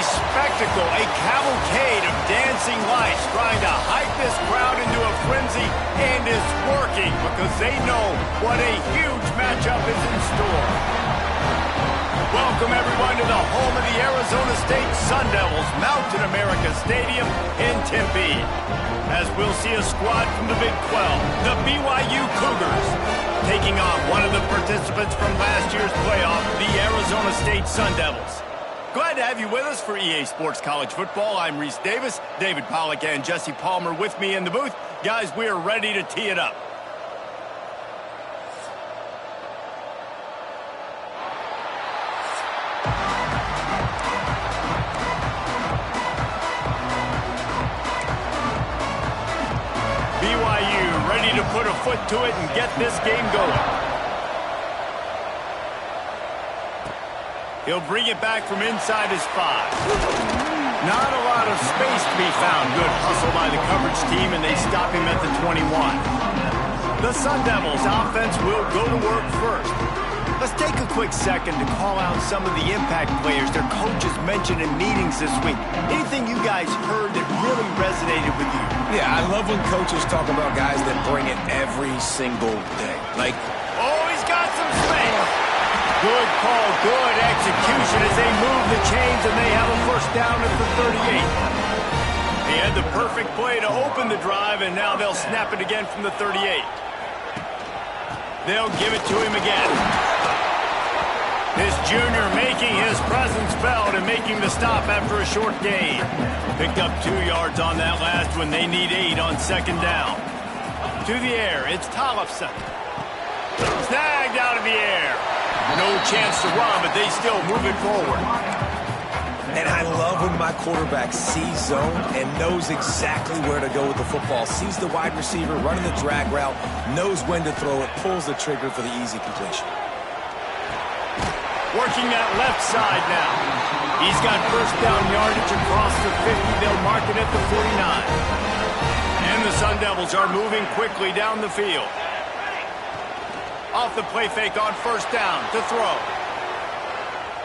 spectacle, a cavalcade of dancing lights trying to hype this crowd into a frenzy, and it's working because they know what a huge matchup is in store. Welcome, everyone, to the home of the Arizona State Sun Devils, Mountain America Stadium in Tempe. As we'll see a squad from the Big 12, the BYU Cougars, taking on one of the participants from last year's playoff, the Arizona State Sun Devils. Glad to have you with us for EA Sports College Football. I'm Reese Davis, David Pollack and Jesse Palmer with me in the booth. Guys, we are ready to tee it up. BYU ready to put a foot to it and get this game going. He'll bring it back from inside his 5. Not a lot of space to be found. Good hustle by the coverage team, and they stop him at the 21. The Sun Devils offense will go to work first. Let's take a quick second to call out some of the impact players their coaches mentioned in meetings this week. Anything you guys heard that really resonated with you? Yeah, I love when coaches talk about guys that bring it every single day. Like, oh, he's got some space. Good call, good execution as they move the chains, and they have a first down at the 38. He had the perfect play to open the drive, and now they'll snap it again from the 38. They'll give it to him again. This junior making his presence felt and making the stop after a short gain. Picked up 2 yards on that last one. They need 8 on second down. To the air, it's Tollefson. Snagged out of the air. No chance to run, but they still move it forward. And I love when my quarterback sees zone and knows exactly where to go with the football. Sees the wide receiver running the drag route, knows when to throw it, pulls the trigger for the easy completion. Working that left side now. He's got first down yardage across the 50. They'll mark it at the 49. And the Sun Devils are moving quickly down the field. Off the play fake on first down to throw.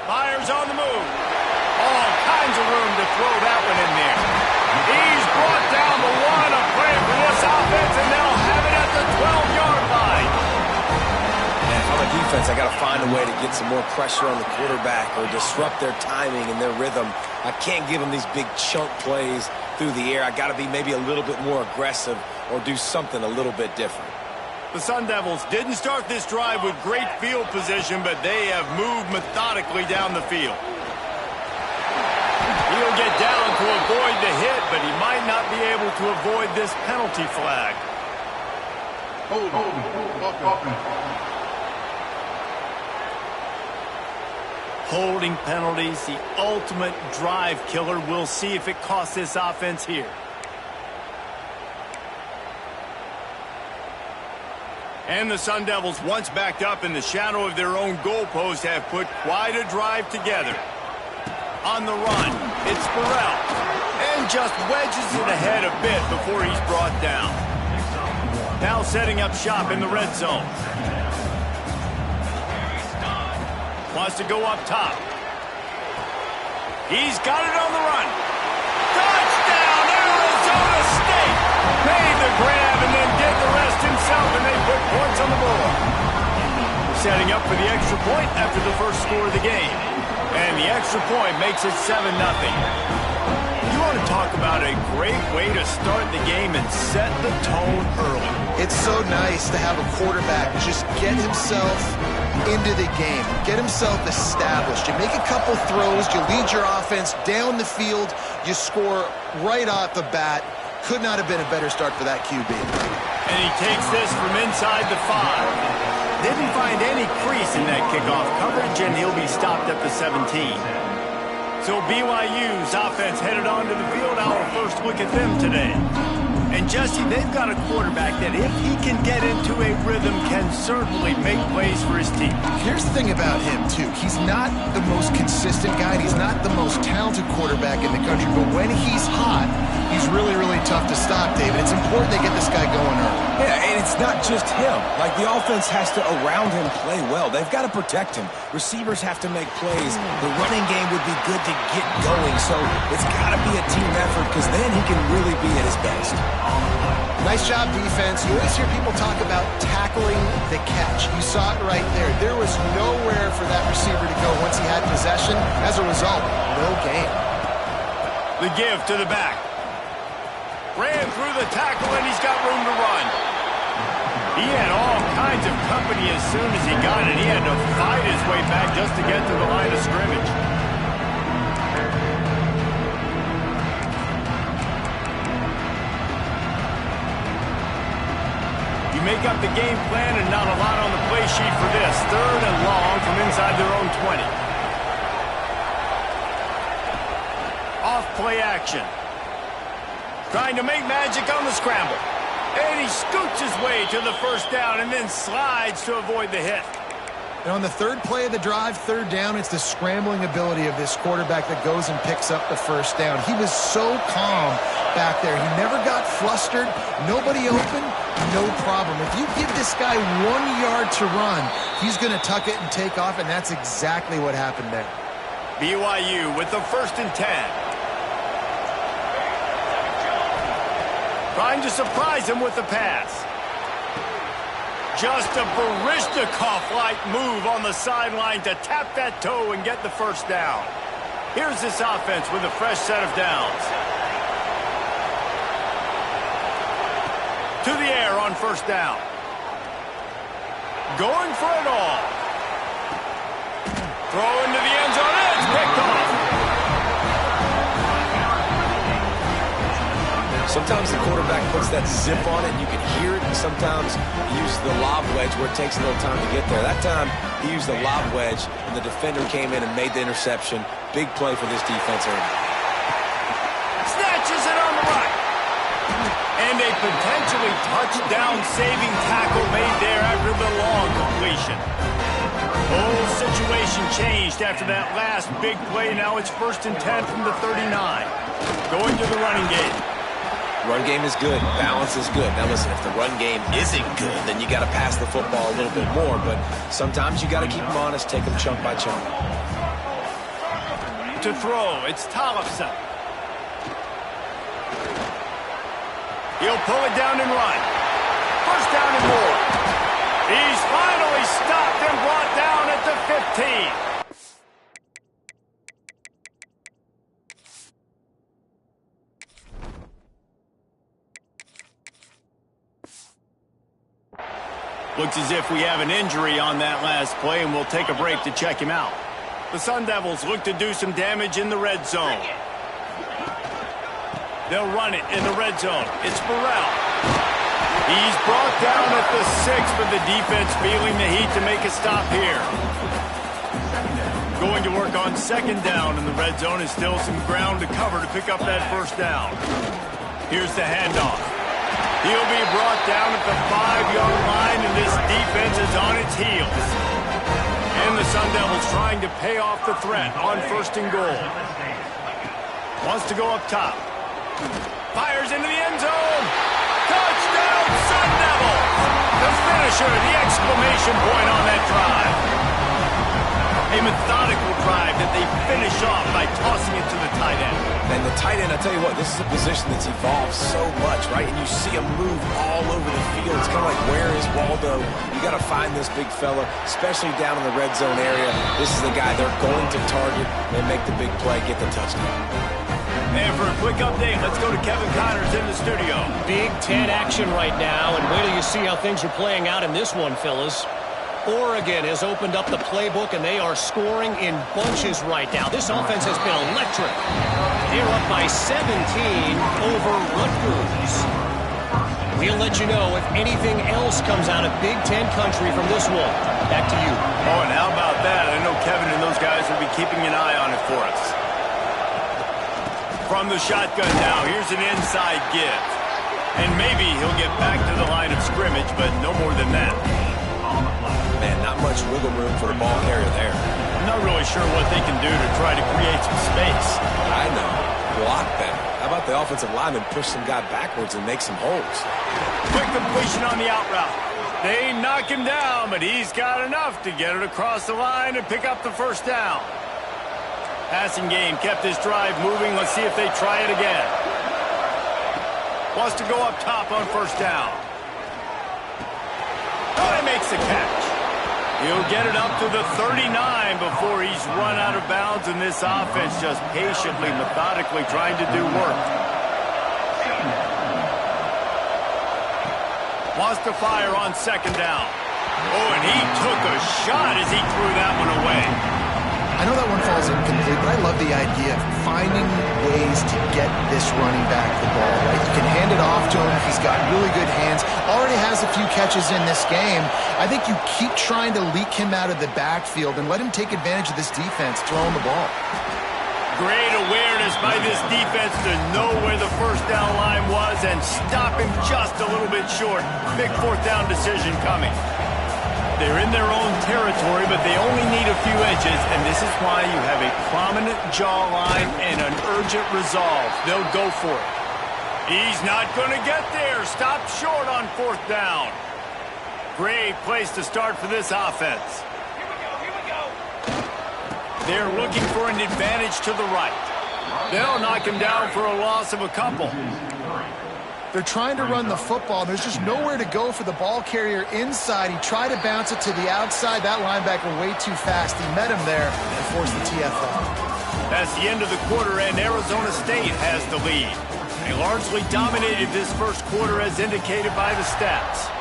Myers on the move. All kinds of room to throw that one in there. He's brought down the 1, a play for this offense, and they'll have it at the 12-yard line. And on the defense, I got to find a way to get some more pressure on the quarterback or disrupt their timing and their rhythm. I can't give them these big chunk plays through the air. I got to be maybe a little bit more aggressive or do something a little bit different. The Sun Devils didn't start this drive with great field position, but they have moved methodically down the field. He'll get down to avoid the hit, but he might not be able to avoid this penalty flag. Holding penalties, the ultimate drive killer. We'll see if it costs this offense here. And the Sun Devils, once backed up in the shadow of their own goalpost, have put quite a drive together. On the run, it's Burrell. And just wedges it ahead a bit before he's brought down. Now setting up shop in the red zone. Wants to go up top. He's got it on the run. Touchdown, Arizona State! Made the grab and then did the rest himself, and they put points on the board. Setting up for the extra point after the first score of the game. And the extra point makes it 7-0. You want to talk about a great way to start the game and set the tone early. It's so nice to have a quarterback just get himself into the game, get himself established. You make a couple throws, you lead your offense down the field, you score right off the bat. Could not have been a better start for that QB. And he takes this from inside the 5. Didn't find any crease in that kickoff coverage, and he'll be stopped at the 17. So BYU's offense headed onto the field. Our first look at them today. And Jesse, they've got a quarterback that if he can get into a rhythm can certainly make plays for his team. Here's the thing about him, too. He's not the most consistent guy. He's not the most talented quarterback in the country. But when he's hot, he's really, really tough to stop, David. It's important they get this guy going early. Yeah, and it's not just him. Like, the offense has to, around him, play well. They've got to protect him. Receivers have to make plays. The running game would be good to get going. So it's got to be a team effort because then he can really be at his best. Nice job, defense. You always hear people talk about tackling the catch. You saw it right there. There was nowhere for that receiver to go once he had possession. As a result, no gain. The give to the back. Ran through the tackle, and he's got room to run. He had all kinds of company as soon as he got it. He had to fight his way back just to get to the line of scrimmage. You make up the game plan and not a lot on the play sheet for this. 3rd and long from inside their own 20. Off play action. Trying to make magic on the scramble. And he scoots his way to the first down and then slides to avoid the hit. And on the 3rd play of the drive, 3rd down, it's the scrambling ability of this quarterback that goes and picks up the first down. He was so calm back there. He never got flustered. Nobody open, no problem. If you give this guy 1 yard to run, he's going to tuck it and take off, and that's exactly what happened there. BYU with the 1st and 10. Trying to surprise him with the pass. Just a Baryshnikov-like move on the sideline to tap that toe and get the first down. Here's this offense with a fresh set of downs. To the air on first down. Going for it all. Throw into the end zone. It's picked off. Sometimes the quarterback puts that zip on it and you can hear it, and sometimes he uses the lob wedge where it takes a little time to get there. That time he used the lob wedge and the defender came in and made the interception. Big play for this defense early. Snatches it on the right. And a potentially touchdown-saving tackle made there after the long completion. Whole situation changed after that last big play. Now it's 1st and 10 from the 39. Going to the running game. Run game is good. Balance is good. Now listen, if the run game isn't good, then you got to pass the football a little bit more. But sometimes you got to keep them honest, take them chunk by chunk. To throw, it's Tollefson. He'll pull it down and run. First down and more. He's finally stopped and brought down at the 15. Looks as if we have an injury on that last play, and we'll take a break to check him out. The Sun Devils look to do some damage in the red zone. They'll run it in the red zone. It's Burrell. He's brought down at the 6, but the defense feeling the heat to make a stop here. Going to work on 2nd down in the red zone, and still some ground to cover to pick up that first down. Here's the handoff. He'll be brought down at the 5-yard line, and this defense is on its heels. And the Sun Devils trying to pay off the threat on 1st and goal. Wants to go up top. Fires into the end zone. Touchdown, Sun Devils! The finisher, the exclamation point on that drive. A methodical drive that they finish off by tossing it to the tight end. And the tight end, I tell you what, this is a position that's evolved so much, right? And you see him move all over the field. It's kind of like, where is Waldo? You got to find this big fella, especially down in the red zone area. This is the guy they're going to target and make the big play, get the touchdown. And for a quick update, let's go to Kevin Connors in the studio. Big Ten action right now, and wait till you see how things are playing out in this one, fellas. Oregon has opened up the playbook, and they are scoring in bunches right now. This offense has been electric. They're up by 17 over Rutgers. We'll let you know if anything else comes out of Big Ten country from this one. Back to you. Oh, and how about that? I know Kevin and those guys will be keeping an eye on it for us. From the shotgun now, here's an inside give. And maybe he'll get back to the line of scrimmage, but no more than that. Man, not much wiggle room for the ball carrier there. I'm not really sure what they can do to try to create some space. I know. Block better. How about the offensive lineman push some guy backwards and make some holes? Quick completion on the out route. They knock him down, but he's got enough to get it across the line and pick up the first down. Passing game kept this drive moving. Let's see if they try it again. Wants to go up top on first down. Oh, he makes the catch. He'll get it up to the 39 before he's run out of bounds, and this offense just patiently, methodically trying to do work. Wants to fire on second down. Oh, and he took a shot as he threw that one away. I know that one falls incomplete, but I love the idea of finding ways to get this running back the ball, right? You can hand it off to him. He's got really good hands. Already has a few catches in this game. I think you keep trying to leak him out of the backfield and let him take advantage of this defense throwing the ball. Great awareness by this defense to know where the first down line was and stop him just a little bit short. Big fourth down decision coming. They're in their own territory, but they only need a few edges, and this is why you have a prominent jawline and an urgent resolve. They'll go for it. He's not going to get there. Stop short on fourth down. Great place to start for this offense. Here we go. They're looking for an advantage to the right. They'll knock him down for a loss of a couple. They're trying to run the football. There's just nowhere to go for the ball carrier inside. He tried to bounce it to the outside. That linebacker way too fast. He met him there and forced the TFL. That's the end of the quarter, and Arizona State has the lead. They largely dominated this first quarter as indicated by the stats.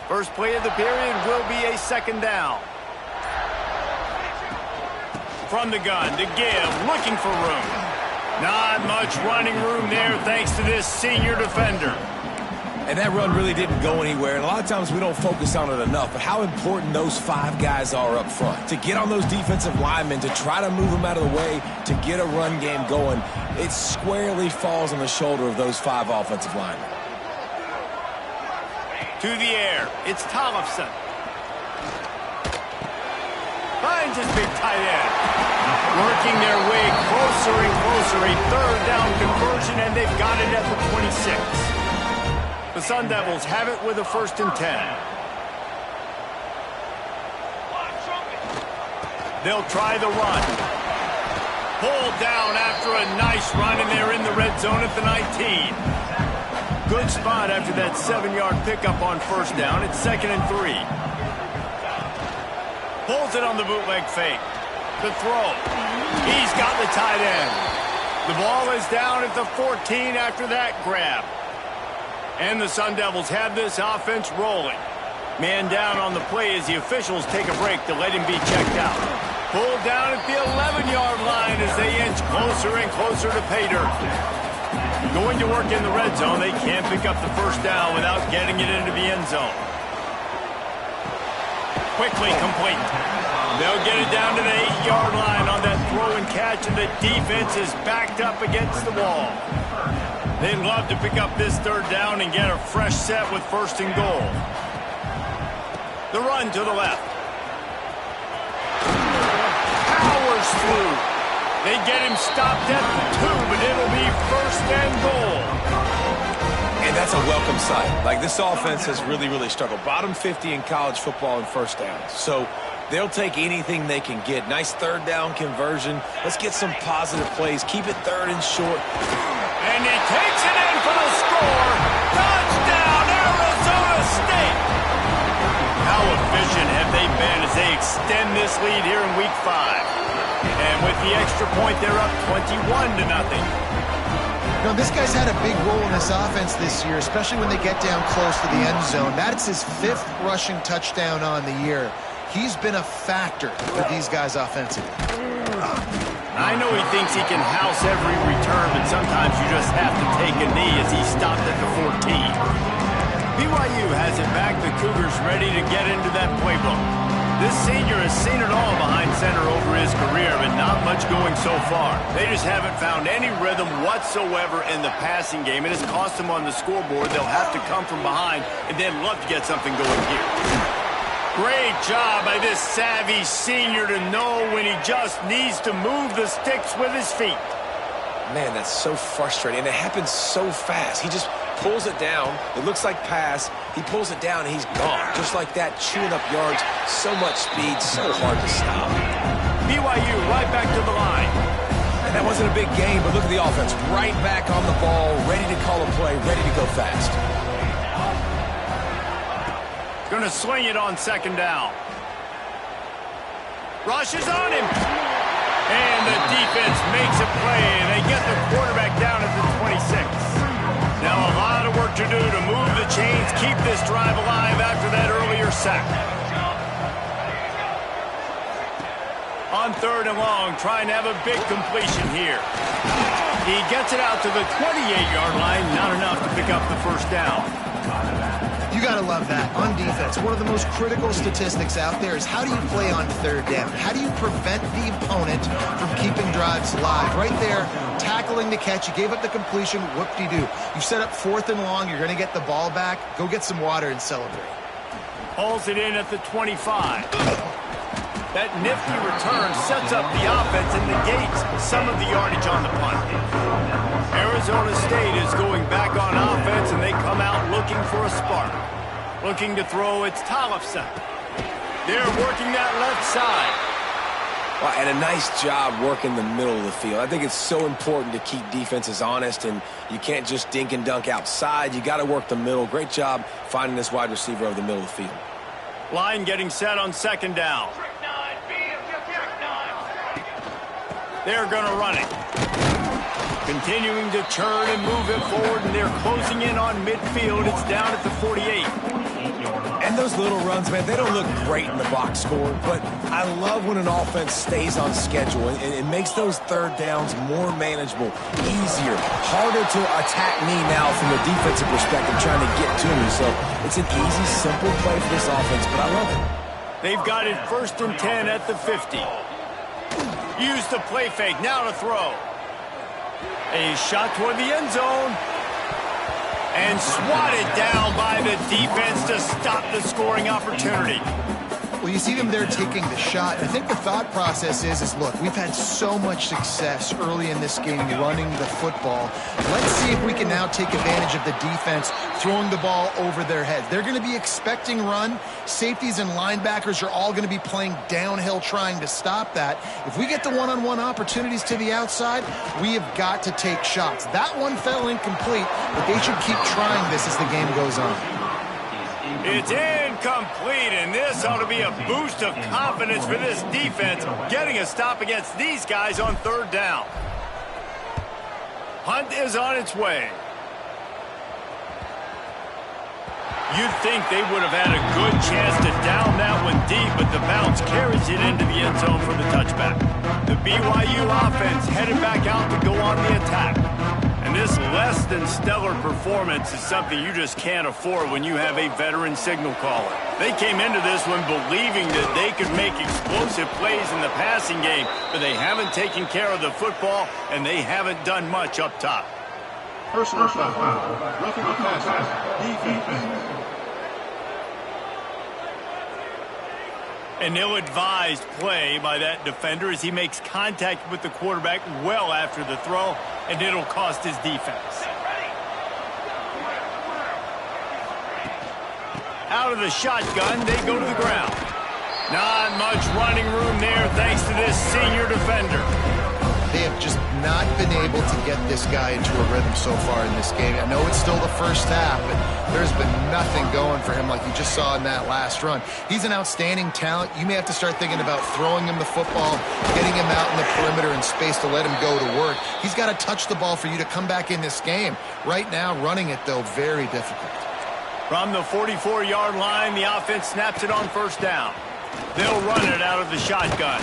First play of the period will be a second down. From the gun to give, looking for room. Not much running room there thanks to this senior defender. And that run really didn't go anywhere. And a lot of times we don't focus on it enough. But how important those five guys are up front. To get on those defensive linemen, to try to move them out of the way, to get a run game going, it squarely falls on the shoulder of those five offensive linemen. To the air, it's Tollefson. Finds his big tight end. Working their way closer and closer. A third down conversion, and they've got it at the 26. The Sun Devils have it with a 1st and 10. They'll try the run. Pulled down after a nice run, and they're in the red zone at the 19. Good spot after that 7-yard pickup on first down. It's 2nd and 3. Pulls it on the bootleg fake. The throw. He's got the tight end. The ball is down at the 14 after that grab. And the Sun Devils have this offense rolling. Man down on the play as the officials take a break to let him be checked out. Pulled down at the 11-yard line as they inch closer and closer to pay dirt. Going to work in the red zone, they can't pick up the first down without getting it into the end zone. Quickly complete. They'll get it down to the 8-yard line on that throw and catch, and the defense is backed up against the wall. They'd love to pick up this third down and get a fresh set with 1st and goal. The run to the left. Powers through. They get him stopped at the 2, but it'll be 1st and goal. And that's a welcome sight. Like, this offense has really, really struggled. Bottom 50 in college football in first downs. So they'll take anything they can get. Nice third down conversion. Let's get some positive plays. Keep it 3rd and short. And he takes it in for the score. Touchdown, Arizona State. How efficient have they been as they extend this lead here in Week 5? And with the extra point, they're up 21-0. You know, this guy's had a big role in this offense this year, especially when they get down close to the end zone. That's his 5th rushing touchdown on the year. He's been a factor for these guys offensively. I know he thinks he can house every return, but sometimes you just have to take a knee as he stopped at the 14. BYU has it back. The Cougars ready to get into that playbook. This senior has seen it all behind center over his career, but not much going so far. They just haven't found any rhythm whatsoever in the passing game. It has cost them on the scoreboard. They'll have to come from behind and then love to get something going here. Great job by this savvy senior to know when he just needs to move the sticks with his feet. Man, that's so frustrating, and it happens so fast. He just pulls it down. It looks like pass. He pulls it down, and he's gone. Just like that, chewing up yards. So much speed, so hard to stop. BYU right back to the line. And that wasn't a big game, but look at the offense. Right back on the ball, ready to call a play, ready to go fast. Going to swing it on second down. Rushes on him. And the defense makes a play, and they get the quarterback down at the 26. Now a lot of work to do to move the chains, keep this drive alive after that earlier sack. On third and long, trying to have a big completion here. He gets it out to the 28-yard line, not enough to pick up the first down. You got to love that. On defense, one of the most critical statistics out there is how do you play on third down? How do you prevent the opponent from keeping drives alive? Right there, tackling the catch. You gave up the completion. Whoop-de-doo. You set up fourth and long. You're going to get the ball back. Go get some water and celebrate. Pulls it in at the 25. That nifty return sets up the offense and negates some of the yardage on the punt. Arizona State is going back on offense, and they come out looking for a spark. Looking to throw, it's Tollefson. They're working that left side. Well, and a nice job working the middle of the field. I think it's so important to keep defenses honest, and you can't just dink and dunk outside. You got to work the middle. Great job finding this wide receiver over the middle of the field. Line getting set on second down. They're going to run it. Continuing to churn and move it forward, and they're closing in on midfield. It's down at the 48. And those little runs, man, they don't look great in the box score, but I love when an offense stays on schedule and it makes those third downs more manageable, easier, harder to attack me now from a defensive perspective trying to get to me. So it's an easy, simple play for this offense, but I love it. They've got it 1st and 10 at the 50. Use the play fake, now to throw. A shot toward the end zone. And swatted down by the defense to stop the scoring opportunity. Well, you see them there taking the shot. I think the thought process is look, we've had so much success early in this game running the football. Let's see if we can now take advantage of the defense throwing the ball over their heads. They're going to be expecting run. Safeties and linebackers are all going to be playing downhill trying to stop that. If we get the one-on-one opportunities to the outside, we have got to take shots. That one fell incomplete, but they should keep trying this as the game goes on. It's incomplete, and this ought to be a boost of confidence for this defense, getting a stop against these guys on third down. Hunt is on its way. You'd think they would have had a good chance to down that one deep, but the bounce carries it into the end zone for the touchback. The BYU offense headed back out to go on the attack. And this less than stellar performance is something you just can't afford when you have a veteran signal caller. They came into this one believing that they could make explosive plays in the passing game, but they haven't taken care of the football, and they haven't done much up top. Personal foul. Roughing the passer. Defense. An ill-advised play by that defender as he makes contact with the quarterback well after the throw, and it'll cost his defense. Out of the shotgun, they go to the ground. Not much running room there thanks to this senior defender. They have just not been able to get this guy into a rhythm so far in this game. I know it's still the first half, but there's been nothing going for him like you just saw in that last run. He's an outstanding talent. You may have to start thinking about throwing him the football, getting him out in the perimeter in space to let him go to work. He's got to touch the ball for you to come back in this game. Right now, running it, though, very difficult. From the 44-yard line, the offense snaps it on first down. They'll run it out of the shotgun.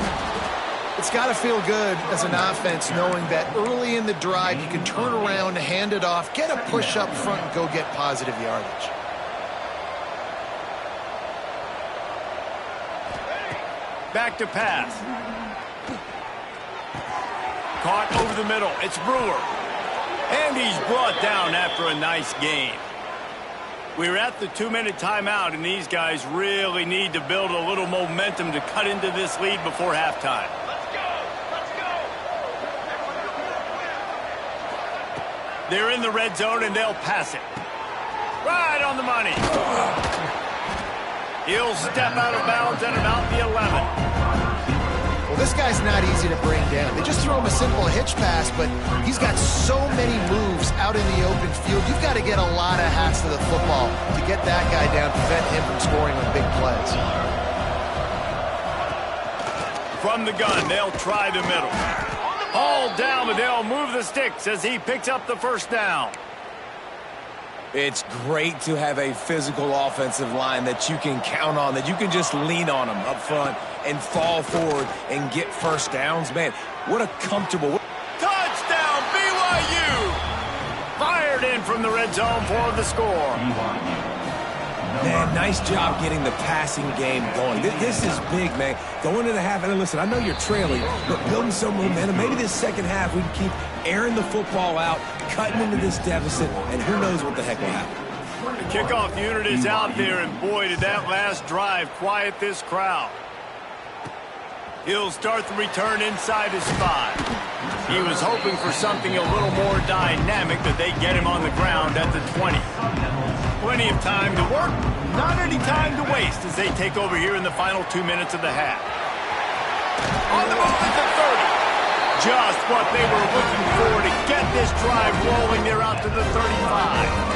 It's got to feel good as an offense knowing that early in the drive you can turn around, hand it off, get a push up front, and go get positive yardage. Back to pass. Caught over the middle. It's Brewer. And he's brought down after a nice game. We're at the 2-minute timeout, and these guys really need to build a little momentum to cut into this lead before halftime. Let's go! Let's go! They're in the red zone, and they'll pass it. Right on the money. He'll step out of bounds at about the 11. Well, this guy's not easy to bring down. They just throw him a simple hitch pass, but he's got so many moves out in the open field. You've got to get a lot of hats to the football to get that guy down, prevent him from scoring on big plays. From the gun, they'll try the middle. All down, but they'll move the sticks as he picks up the first down. It's great to have a physical offensive line that you can count on, that you can just lean on them up front and fall forward and get first downs. Man, what a comfortable... Touchdown, BYU! Fired in from the red zone for the score. Man, nice job getting the passing game going. This is big, man. Going into the half, and listen, I know you're trailing, but building some momentum. Maybe this second half we can keep airing the football out, cutting into this deficit, and who knows what the heck will happen. The kickoff unit is out there, and boy, did that last drive quiet this crowd. He'll start the return inside his spot. He was hoping for something a little more dynamic, that they get him on the ground at the 20. Plenty of time to work, not any time to waste as they take over here in the final 2 minutes of the half. On the move at the 30. Just what they were looking for to get this drive rolling. They're out to the 35.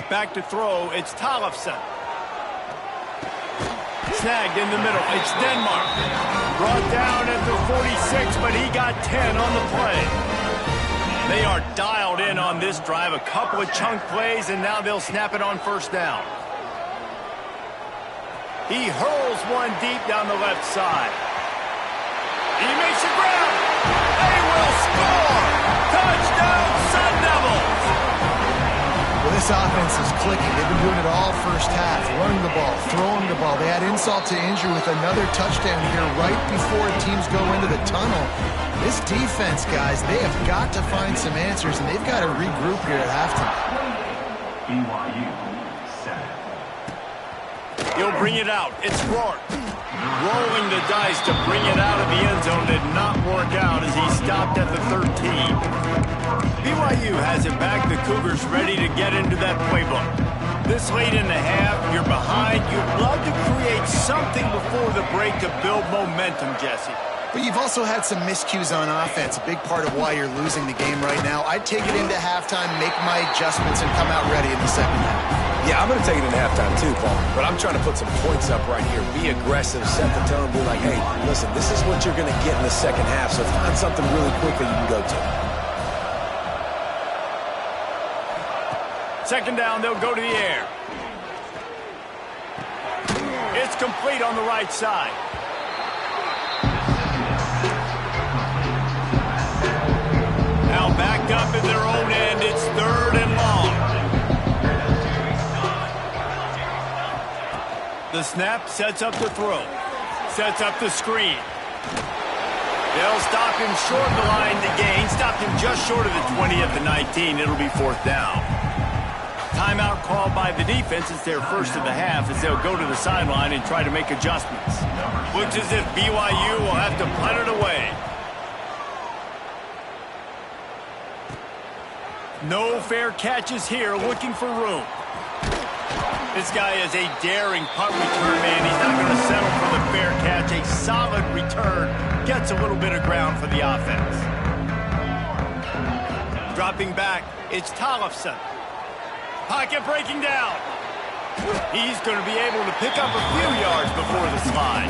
Back to throw, it's Tollefson. Snagged in the middle, it's Denmark. Brought down at the 46, but he got 10 on the play. They are dialed in on this drive, a couple of chunk plays, and now they'll snap it on first down. He hurls one deep down the left side. He makes the grab. They will score! Touchdown, Sun Devils! Well, this offense is clicking. They've been doing it all first half, running the ball, throwing the ball. They had insult to injury with another touchdown here right before teams go into the tunnel. This defense, guys, they have got to find some answers, and they've got to regroup here at halftime. BYU set. He'll bring it out. It's Rourke. Rolling the dice to bring it out of the end zone did not work out as he stopped at the 13. BYU has it back. The Cougars ready to get into that playbook. This late in the half, you're behind. You'd love to create something before the break to build momentum, Jesse. But you've also had some miscues on offense, a big part of why you're losing the game right now. I'd take it into halftime, make my adjustments, and come out ready in the second half. Yeah, I'm going to take it into halftime too, Paul. But I'm trying to put some points up right here. Be aggressive, set the tone, be like, hey, listen, this is what you're going to get in the second half, so find something really quickly you can go to. Second down, they'll go to the air. It's complete on the right side. Now backed up in their own end, it's third and long. The snap sets up the throw. Sets up the screen. They'll stop him short of the line to gain. Stopped him just short of the 20 at the 19. It'll be fourth down. Timeout called by the defense. It's their first of the half as they'll go to the sideline and try to make adjustments. Looks as if BYU will have to punt it away. No fair catches here, looking for room. This guy is a daring punt return man. He's not going to settle for the fair catch. A solid return. Gets a little bit of ground for the offense. Dropping back, it's Tollefson. Pocket breaking down. He's going to be able to pick up a few yards before the slide.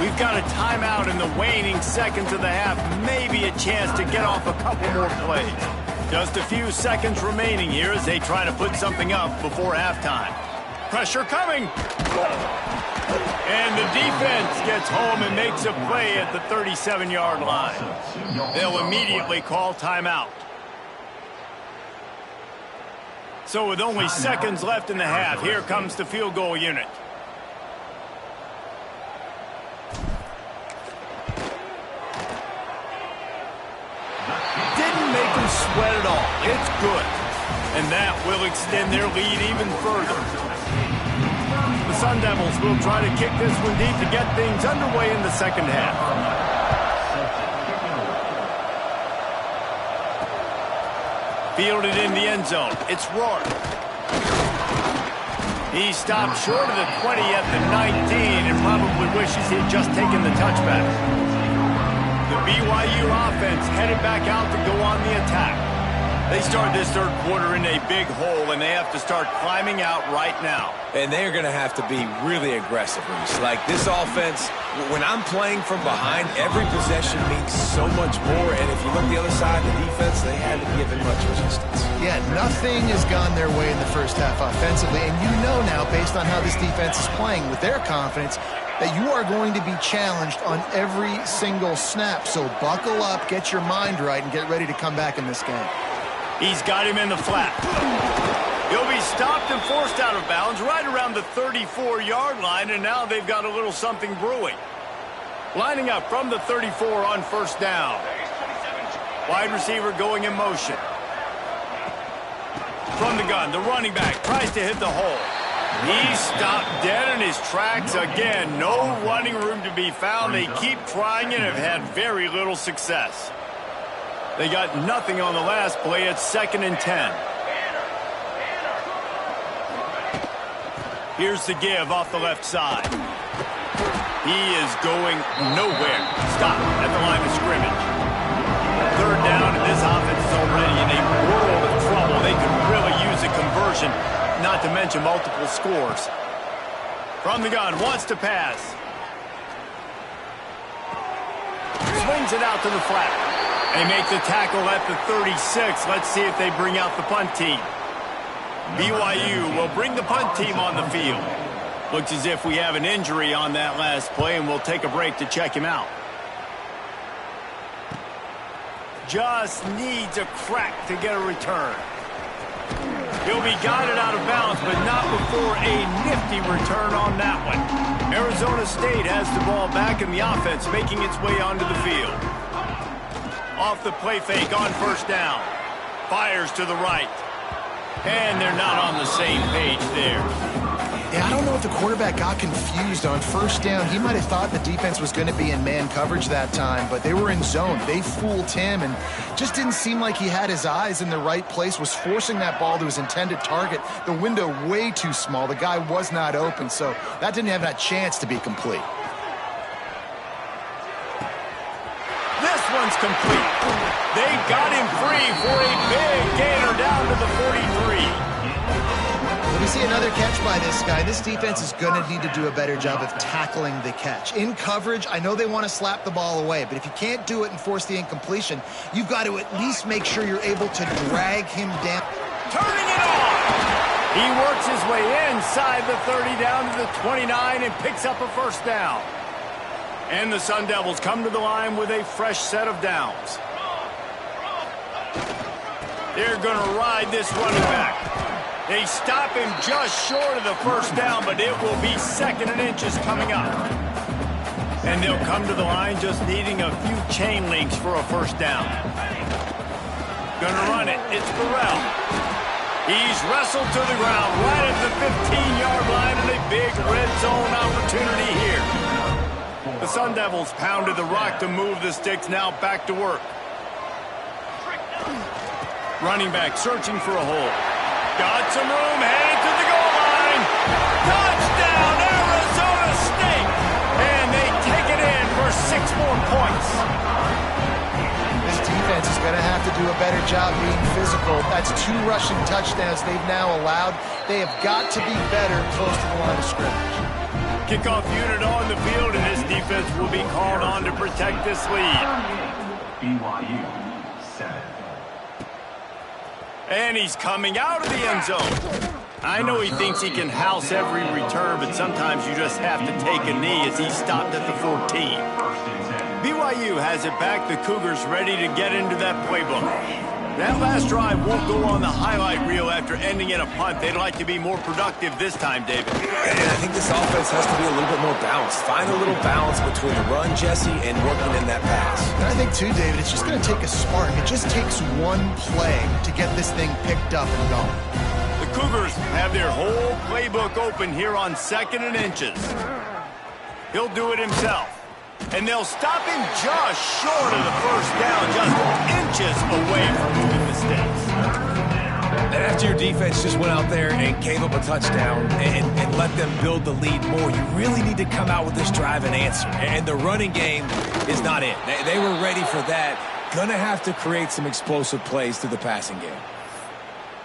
We've got a timeout in the waning seconds of the half. Maybe a chance to get off a couple more plays. Just a few seconds remaining here as they try to put something up before halftime. Pressure coming. And the defense gets home and makes a play at the 37-yard line. They'll immediately call timeout. So with only seconds left in the half, here comes the field goal unit. Didn't make them sweat at all. It's good. And that will extend their lead even further. The Sun Devils will try to kick this one deep to get things underway in the second half. Fielded in the end zone. It's Rourke. He stopped short of the 20 at the 19 and probably wishes he had just taken the touchback. The BYU offense headed back out to go on the attack. They start this third quarter in a big hole, and they have to start climbing out right now. And they're going to have to be really aggressive, Reese. Like this offense, when I'm playing from behind, every possession means so much more. And if you look the other side, the defense, they haven't given much resistance. Yeah, nothing has gone their way in the first half offensively. And you know now, based on how this defense is playing with their confidence, that you are going to be challenged on every single snap. So buckle up, get your mind right, and get ready to come back in this game. He's got him in the flat. He'll be stopped and forced out of bounds right around the 34-yard line, and now they've got a little something brewing. Lining up from the 34 on first down. Wide receiver going in motion. From the gun, the running back tries to hit the hole. He's stopped dead in his tracks again. No running room to be found. They keep trying and have had very little success. They got nothing on the last play. It's 2nd and 10. Here's the give off the left side. He is going nowhere. Stop at the line of scrimmage. Third down, and this offense is already in a world of trouble. They could really use a conversion, not to mention multiple scores. From the gun, wants to pass. Swings it out to the flat. They make the tackle at the 36. Let's see if they bring out the punt team. BYU will bring the punt team on the field. Looks as if we have an injury on that last play, and we'll take a break to check him out. Just needs a crack to get a return. He'll be guided out of bounds, but not before a nifty return on that one. Arizona State has the ball back, and the offense making its way onto the field. Off the play fake on first down. Fires to the right. And they're not on the same page there. Yeah, I don't know if the quarterback got confused on first down. He might have thought the defense was going to be in man coverage that time, but they were in zone. They fooled him and just didn't seem like he had his eyes in the right place, was forcing that ball to his intended target. The window way too small. The guy was not open, so that didn't have that chance to be complete. This one's complete. They got him free for a big gainer down to the 43. Let me see another catch by this guy. This defense is going to need to do a better job of tackling the catch. In coverage, I know they want to slap the ball away, but if you can't do it and force the incompletion, you've got to at least make sure you're able to drag him down. Turning it on! He works his way inside the 30 down to the 29 and picks up a first down. And the Sun Devils come to the line with a fresh set of downs. They're going to ride this running back. They stop him just short of the first down, but it will be 2nd and inches coming up. And they'll come to the line just needing a few chain links for a first down. Going to run it. It's Burrell. He's wrestled to the ground right at the 15-yard line and a big red zone opportunity here. The Sun Devils pounded the rock to move the sticks, now back to work. Running back searching for a hole. Got some room, headed to the goal line. Touchdown, Arizona State! And they take it in for 6 more points. This defense is going to have to do a better job being physical. That's 2 rushing touchdowns they've now allowed. They have got to be better close to the line of scrimmage. Kickoff unit on the field, and this defense will be called on to protect this lead. BYU 7. And he's coming out of the end zone. I know he thinks he can house every return, but sometimes you just have to take a knee as he's stopped at the 14. BYU has it back. The Cougars ready to get into that playbook. That last drive won't go on the highlight reel after ending in a punt. They'd like to be more productive this time, David. And I think this offense has to be a little bit more balanced. Find a little balance between the run, Jesse, and working in that pass. And I think, too, David, it's just going to take a spark. It just takes one play to get this thing picked up and going. The Cougars have their whole playbook open here on 2nd and inches. He'll do it himself. And they'll stop him just short of the first down, just inches away from moving the sticks. And after your defense just went out there and gave up a touchdown and let them build the lead more, you really need to come out with this drive and answer. And the running game is not it. They were ready for that. Gonna have to create some explosive plays through the passing game.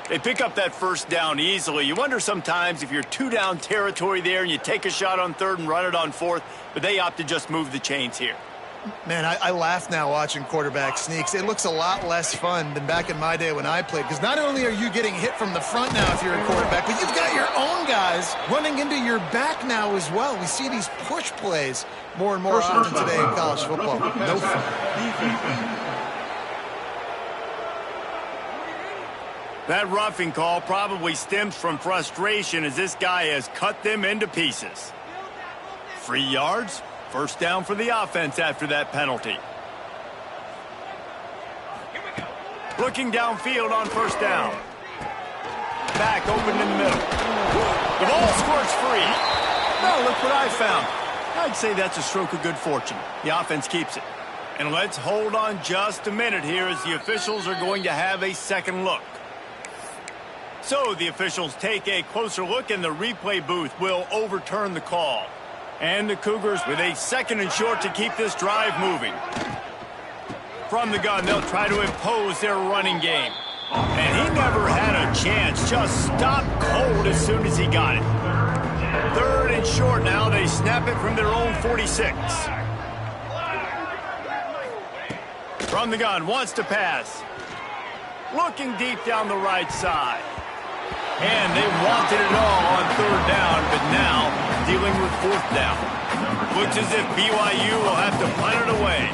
They pick up that first down easily. You wonder sometimes if you're 2-down territory there and you take a shot on 3rd and run it on 4th, but they opt to just move the chains here. Man, I laugh now watching quarterback sneaks. It looks a lot less fun than back in my day when I played, because not only are you getting hit from the front now if you're a quarterback, but you've got your own guys running into your back now as well. We see these push plays more and more often today in college football. No fun. That roughing call probably stems from frustration as this guy has cut them into pieces. 3 yards, first down for the offense after that penalty. Looking downfield on first down. Back open in the middle. The ball squirts free. Oh, look what I found. I'd say that's a stroke of good fortune. The offense keeps it. And let's hold on just a minute here as the officials are going to have a second look. So the officials take a closer look and the replay booth will overturn the call. And the Cougars with a 2nd and short to keep this drive moving. From the gun, they'll try to impose their running game. And he never had a chance, just stopped cold as soon as he got it. 3rd and short now, they snap it from their own 46. From the gun, wants to pass. Looking deep down the right side. And they wanted it all on 3rd down, but now dealing with 4th down. Looks as if BYU will have to punt it away.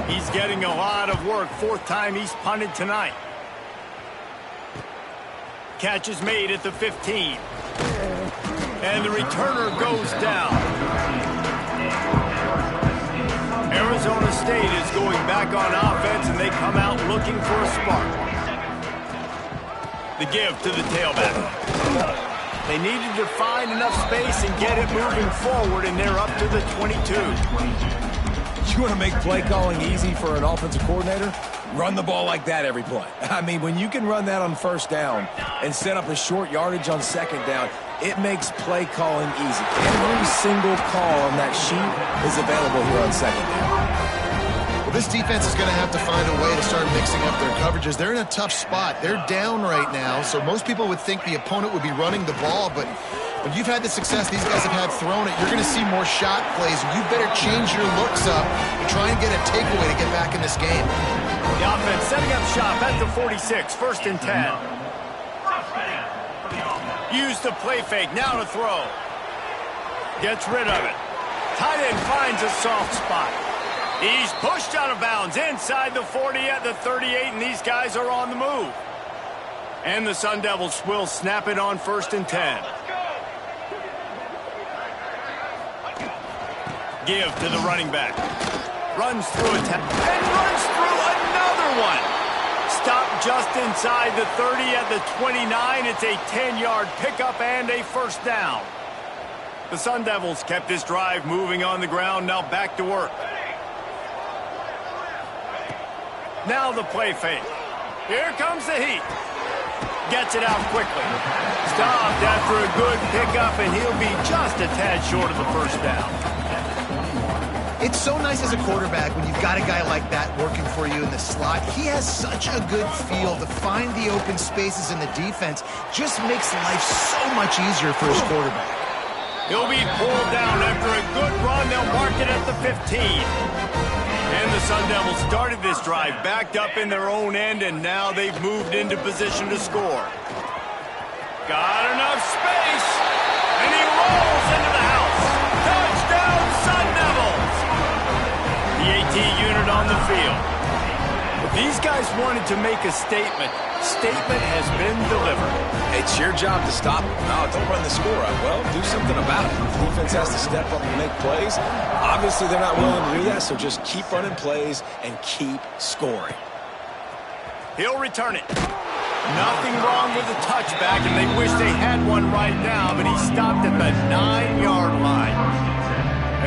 He's getting a lot of work. 4th time he's punted tonight. Catch is made at the 15. And the returner goes down. Arizona State is going back on offense, and they come out looking for a spark. The give to the tailback. They needed to find enough space and get it moving forward, and they're up to the 22. You want to make play calling easy for an offensive coordinator? Run the ball like that every play. I mean, when you can run that on first down and set up a short yardage on 2nd down, it makes play calling easy. Every single call on that sheet is available here on 2nd down. Well, this defense is going to have to find a way to start mixing up their coverages. They're in a tough spot. They're down right now, so most people would think the opponent would be running the ball, but when you've had the success these guys have had throwing it, you're going to see more shot plays. You better change your looks up and try and get a takeaway to get back in this game. The offense setting up shop at the 46, 1st and 10. Use the play fake, now to throw. Gets rid of it. Tight end finds a soft spot. He's pushed out of bounds inside the 40 at the 38, and these guys are on the move. And the Sun Devils will snap it on 1st and 10. Give to the running back. Runs through a and runs through another one. Stopped just inside the 30 at the 29. It's a 10-yard pickup and a first down. The Sun Devils kept this drive moving on the ground. Now back to work. Now the play fake. Here comes the heat. Gets it out quickly. Stopped after a good pickup, and he'll be just a tad short of the first down. It's so nice as a quarterback when you've got a guy like that working for you in the slot. He has such a good feel to find the open spaces in the defense. Just makes life so much easier for his quarterback. He'll be pulled down after a good run. They'll mark it at the 15. And the Sun Devils started this drive backed up in their own end, and now they've moved into position to score. Got enough space, and he rolls into the house. Touchdown, Sun Devils! The AT unit on the field. These guys wanted to make a statement. Statement has been delivered. It's your job to stop them. No, don't run the score up. Well, do something about it. The defense has to step up and make plays. Obviously, they're not willing to do that, so just keep running plays and keep scoring. He'll return it. Nothing wrong with the touchback, and they wish they had one right now, but he stopped at the 9-yard line.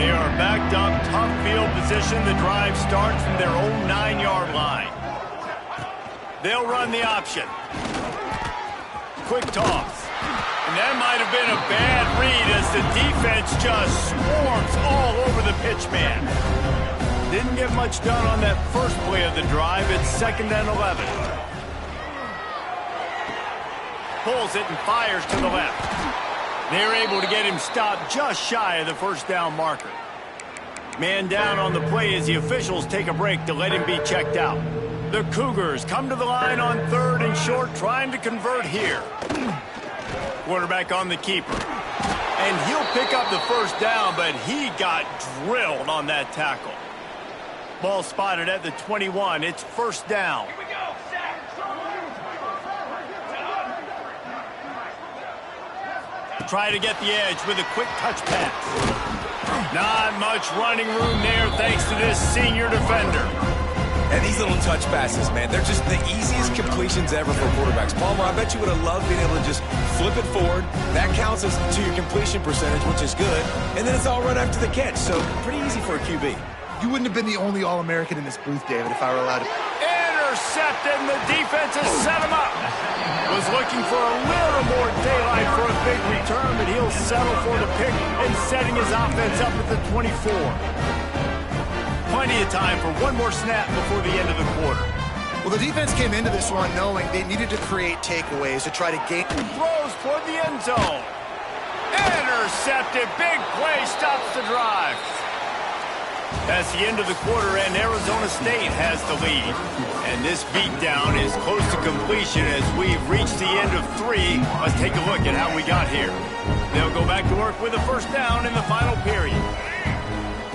They are backed up, tough field position. The drive starts from their own 9-yard line. They'll run the option. Quick toss. And that might have been a bad read as the defense just swarms all over the pitch man. Didn't get much done on that first play of the drive. It's 2nd and 11. Pulls it and fires to the left. They're able to get him stopped just shy of the first down marker. Man down on the play as the officials take a break to let him be checked out. The Cougars come to the line on 3rd and short, trying to convert here. Quarterback on the keeper. And he'll pick up the first down, but he got drilled on that tackle. Ball spotted at the 21. It's 1st down. Try to get the edge with a quick touch pass. Not much running room there thanks to this senior defender. And these little touch passes, man, they're just the easiest completions ever for quarterbacks. Palmer, I bet you would have loved being able to just flip it forward. That counts as to your completion percentage, which is good. And then it's all run after the catch, so pretty easy for a QB. You wouldn't have been the only All-American in this booth, David, if I were allowed to. Intercepted, and the defense has set him up. Was looking for a little more daylight for a big return, but he'll settle for the pick and setting his offense up at the 24. Plenty of time for one more snap before the end of the quarter. Well, the defense came into this one knowing they needed to create takeaways to try to gain. Throws toward the end zone. Intercepted. Big play stops the drive. That's the end of the quarter, and Arizona State has the lead. And this beatdown is close to completion as we've reached the end of 3. Let's take a look at how we got here. They'll go back to work with a first down in the final period.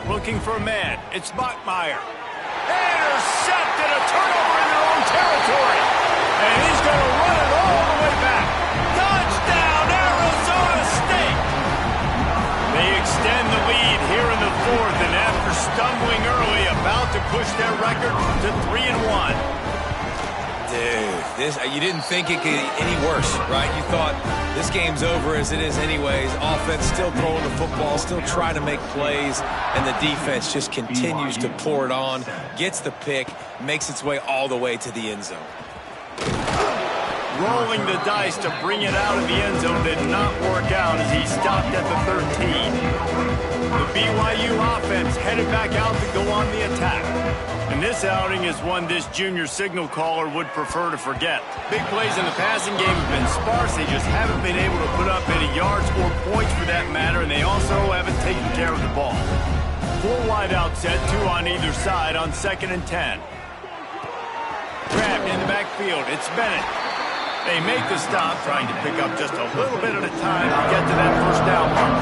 Looking for a man. It's Bachmeier. Intercepted, a turnover in their own territory. And he's going to run it all the way back. Touchdown, Arizona State. They extend the lead here in the 4th, and after stumbling early, about to push their record to 3-1. Dude, you didn't think it could get any worse, right? You thought this game's over as it is anyways. Offense still throwing the football, still trying to make plays, and the defense just continues to pour it on, gets the pick, makes its way all the way to the end zone. Rolling the dice to bring it out of the end zone did not work out as he stopped at the 13. The BYU offense headed back out to go on the attack. And this outing is one this junior signal caller would prefer to forget. Big plays in the passing game have been sparse. They just haven't been able to put up any yards or points for that matter, and they also haven't taken care of the ball. 4 wide out set, 2 on either side on 2nd and 10. Grabbed in the backfield. It's Bennett. They make the stop, trying to pick up just a little bit at a time to get to that first down mark.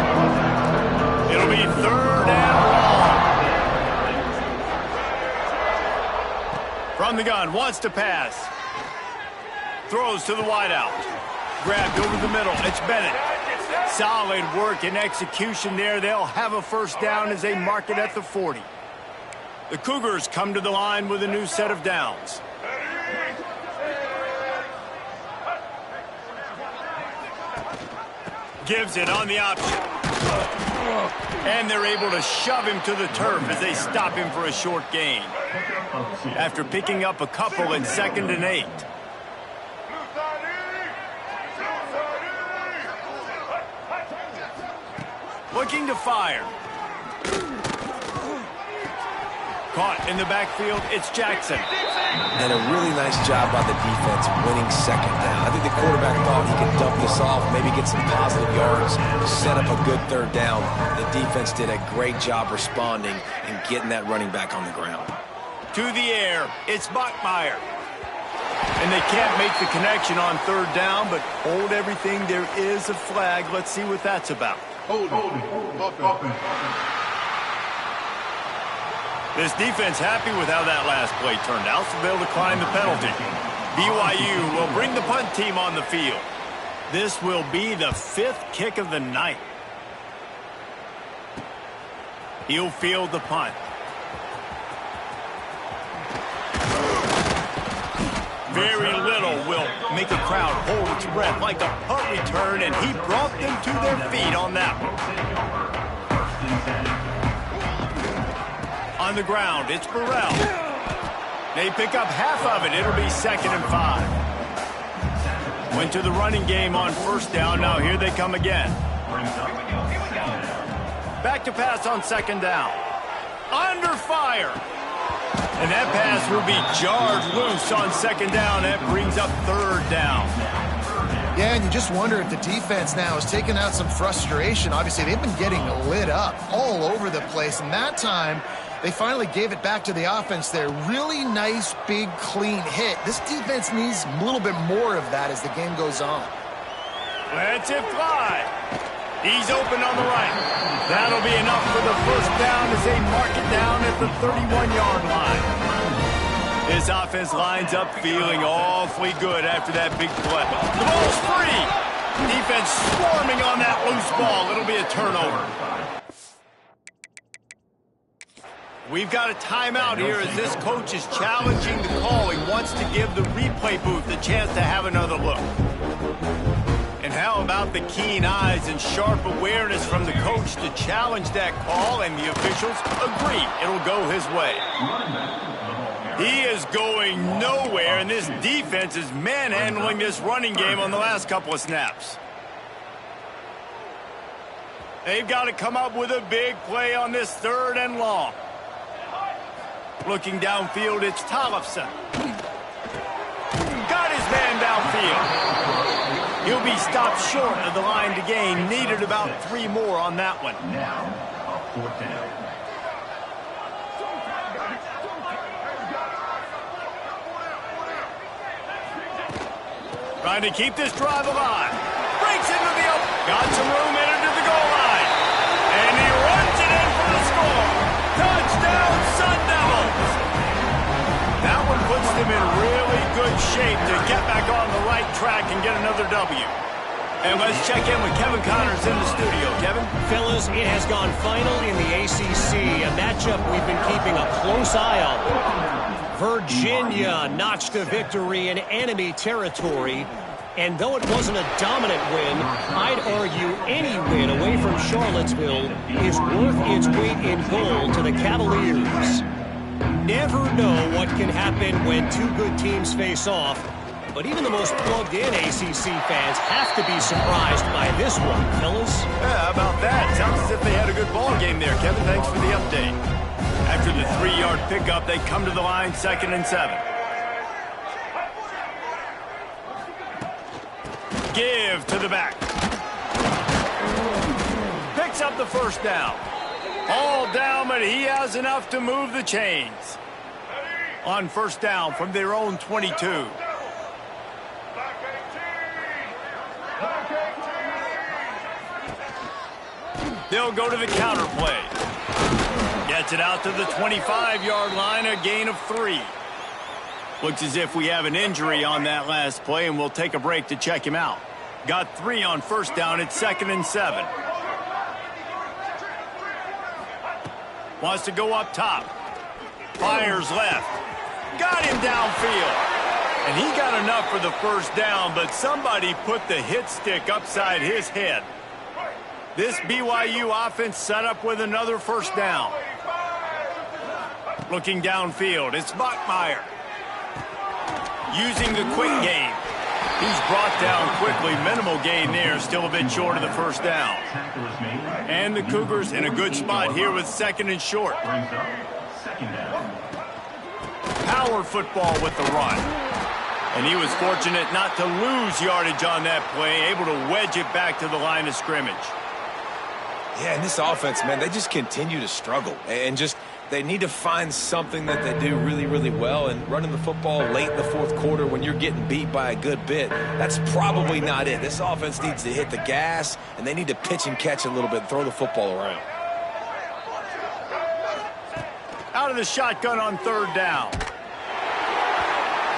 It'll be 3rd and long. From the gun, wants to pass. Throws to the wideout. Grabbed over the middle. It's Bennett. Solid work and execution there. They'll have a first down as they mark it at the 40. The Cougars come to the line with a new set of downs. Gives it on the option. And they're able to shove him to the turf as they stop him for a short gain. After picking up a couple at 2nd and 8. Looking to fire. Caught in the backfield, it's Jackson. And a really nice job by the defense winning 2nd down. I think the quarterback thought he could dump this off, maybe get some positive yards, set up a good 3rd down. The defense did a great job responding and getting that running back on the ground. To the air, it's Bachmeier. And they can't make the connection on 3rd down, but hold everything. There is a flag. Let's see what that's about. Hold. This defense happy with how that last play turned out, so they'll decline the penalty. BYU will bring the punt team on the field. This will be the 5th kick of the night. He'll field the punt. Very little will make a crowd hold its breath like a punt return, and he brought them to their feet on that one. On the ground, it's Burrell. They pick up half of it. It'll be 2nd and 5. Went to the running game on 1st down. Now here they come again. Back to pass on 2nd down. Under fire. And that pass will be jarred loose on 2nd down. That brings up 3rd down. Yeah, and you just wonder if the defense now is taking out some frustration. Obviously, they've been getting lit up all over the place. And that time, they finally gave it back to the offense there. Really nice, big, clean hit. This defense needs a little bit more of that as the game goes on. Let's it fly. He's open on the right. That'll be enough for the 1st down as they mark it down at the 31-yard line. This offense lines up feeling awfully good after that big play. The ball's free. Defense swarming on that loose ball. It'll be a turnover. We've got a timeout here as this coach is challenging the call. He wants to give the replay booth a chance to have another look. And how about the keen eyes and sharp awareness from the coach to challenge that call, and the officials agree it'll go his way. He is going nowhere, and this defense is manhandling this running game on the last couple of snaps. They've got to come up with a big play on this 3rd and long. Looking downfield, it's Tollefson. Got his man downfield. He'll be stopped short of the line to gain. Needed about 3 more on that one. Now, a 4th down. Trying to keep this drive alive. Breaks into the open. Got some room in into the goal line. And he runs it in for the score. Touchdown, Sun Devils. That one puts them in really good shape to get back on the right track and get another W. And let's check in with Kevin Connors in the studio. Kevin? Fellas, it has gone final in the ACC, a matchup we've been keeping a close eye on. Virginia notched a victory in enemy territory, and though it wasn't a dominant win, I'd argue any win away from Charlottesville is worth its weight in gold to the Cavaliers. Never know what can happen when 2 good teams face off, but even the most plugged-in ACC fans have to be surprised by this one, fellas. Yeah, how about that? Sounds as if they had a good ball game there, Kevin. Thanks for the update. After the 3-yard pickup, they come to the line 2nd and 7. Give to the back. Picks up the 1st down. All down, but he has enough to move the chains. On 1st down from their own 22. They'll go to the counter play. Gets it out to the 25-yard line, a gain of 3. Looks as if we have an injury on that last play, and we'll take a break to check him out. Got 3 on 1st down. It's 2nd and 7. Wants to go up top. Fires left. Got him downfield. And he got enough for the 1st down, but somebody put the hit stick upside his head. This BYU offense set up with another 1st down. Looking downfield, it's Bachmeier. Using the quick game. He's brought down quickly. Minimal gain there, still a bit short of the 1st down. And the Cougars in a good spot here with 2nd and short. Power football with the run. And he was fortunate not to lose yardage on that play, able to wedge it back to the line of scrimmage. Yeah, and this offense, man, they just continue to struggle. And just, they need to find something that they do really, really well. And running the football late in the 4th quarter when you're getting beat by a good bit, that's probably not it. This offense needs to hit the gas, and they need to pitch and catch a little bit and throw the football around. out of the shotgun on third down.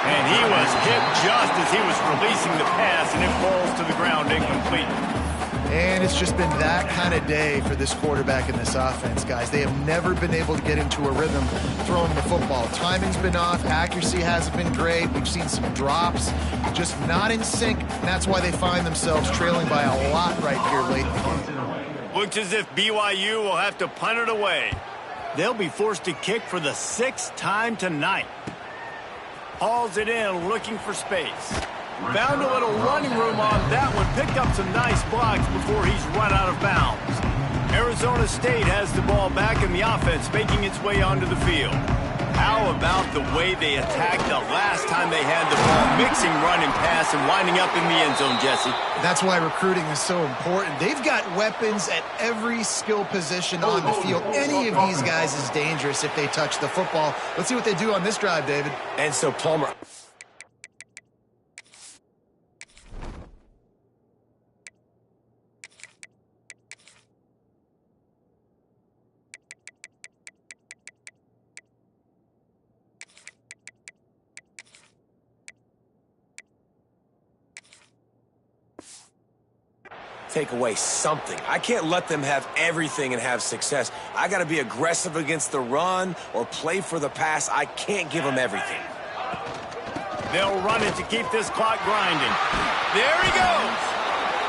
And he was hit just as he was releasing the pass, and it falls to the ground incomplete. And it's just been that kind of day for this quarterback in this offense, guys. They have never been able to get into a rhythm throwing the football. Timing's been off. Accuracy hasn't been great. We've seen some drops, just not in sync. And that's why they find themselves trailing by a lot right here late in the game. Looks as if BYU will have to punt it away. They'll be forced to kick for the 6th time tonight. Hauls it in, looking for space. Found a little running room on that one. Picked up some nice blocks before he's run out of bounds. Arizona State has the ball back in the offense, making its way onto the field. How about the way they attacked the last time they had the ball, mixing run and pass and winding up in the end zone, Jesse? That's why recruiting is so important. They've got weapons at every skill position on the field. Any of these guys is dangerous if they touch the football. Let's see what they do on this drive, David. And so Palmer... take away something. I can't let them have everything and have success. I got to be aggressive against the run or play for the pass. I can't give them everything. They'll run it to keep this clock grinding. There he goes.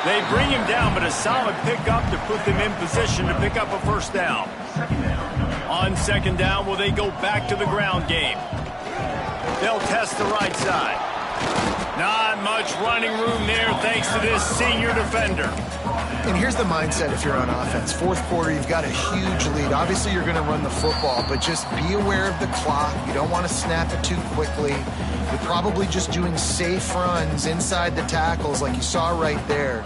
They bring him down, but a solid pickup to put them in position to pick up a first down. On second down, will they go back to the ground game? They'll test the right side. Not much running room there thanks to this senior defender. And here's the mindset if you're on offense. Fourth quarter, you've got a huge lead. Obviously, you're going to run the football, but just be aware of the clock. You don't want to snap it too quickly. You're probably just doing safe runs inside the tackles like you saw right there.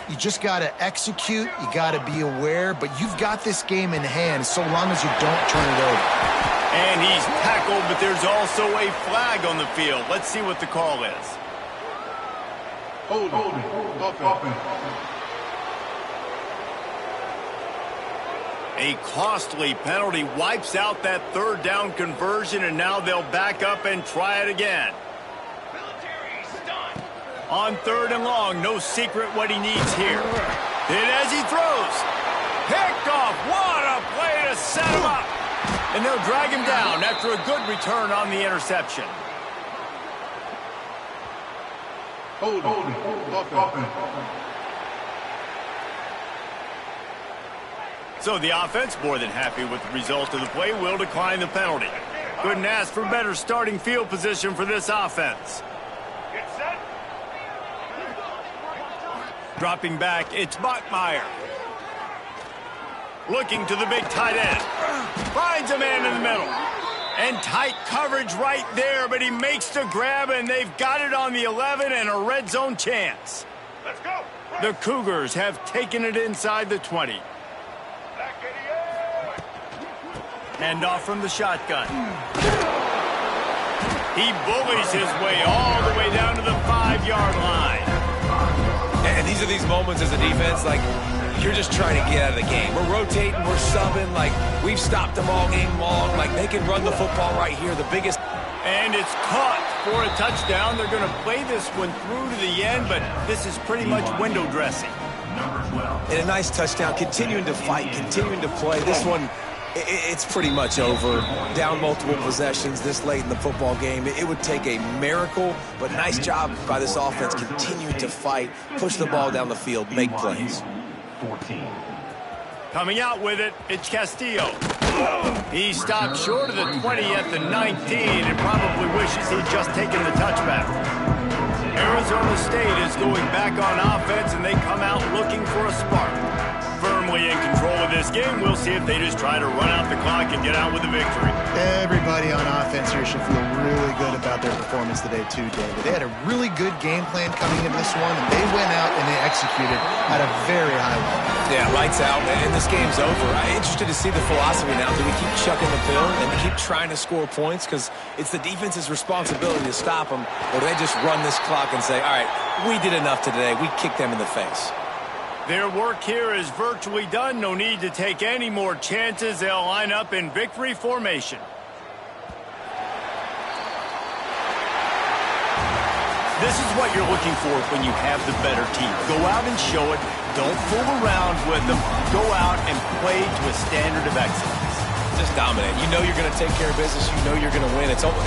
You just got to execute. You got to be aware, but you've got this game in hand so long as you don't turn it over. And he's tackled, but there's also a flag on the field. Let's see what the call is. Hold it. A costly penalty wipes out that third down conversion, and now they'll back up and try it again. On third and long, no secret what he needs here. Hit as he throws. Picked off. What a play to set him up. And they'll drag him down after a good return on the interception. Hold it. So the offense, more than happy with the result of the play, will decline the penalty. Couldn't ask for better starting field position for this offense. Get set. Dropping back, it's Bachmeier. Looking to the big tight end. Finds a man in the middle. And tight coverage right there, but he makes the grab, and they've got it on the 11 and a red zone chance. Let's go. The Cougars have taken it inside the 20. Hand off from the shotgun. He bullies his way all the way down to the 5-yard line. And these are these moments as a defense, like, you're just trying to get out of the game. We're rotating, we're subbing, like, we've stopped them all game long. Like, they can run the football right here, the biggest. And it's caught for a touchdown. They're going to play this one through to the end, but this is pretty much window dressing. And a nice touchdown, continuing to fight, continuing to play. This one, it's pretty much over. Down multiple possessions this late in the football game. It would take a miracle, but nice job by this offense continuing to fight, push the ball down the field, make plays. 14. Coming out with it, it's Castillo. He stopped short of the 20 at the 19 and probably wishes he'd just taken the touchback. Arizona State is going back on offense, and they come out looking for a spark. Firmly in control of this game. We'll see if they just try to run out the clock and get out with a victory. Everybody on offense here should feel really good about their performance today too, David. They had a really good game plan coming into this one, and they went out and they executed at a very high level. Yeah, lights out, and this game's over. I'm interested to see the philosophy now. Do we keep chucking the pill and keep trying to score points? Because it's the defense's responsibility to stop them, or do they just run this clock and say, all right, we did enough today. We kicked them in the face. Their work here is virtually done. No need to take any more chances. They'll line up in victory formation. This is what you're looking for when you have the better team. Go out and show it. Don't fool around with them. Go out and play to a standard of excellence. Just dominate. You know you're going to take care of business. You know you're going to win. It's like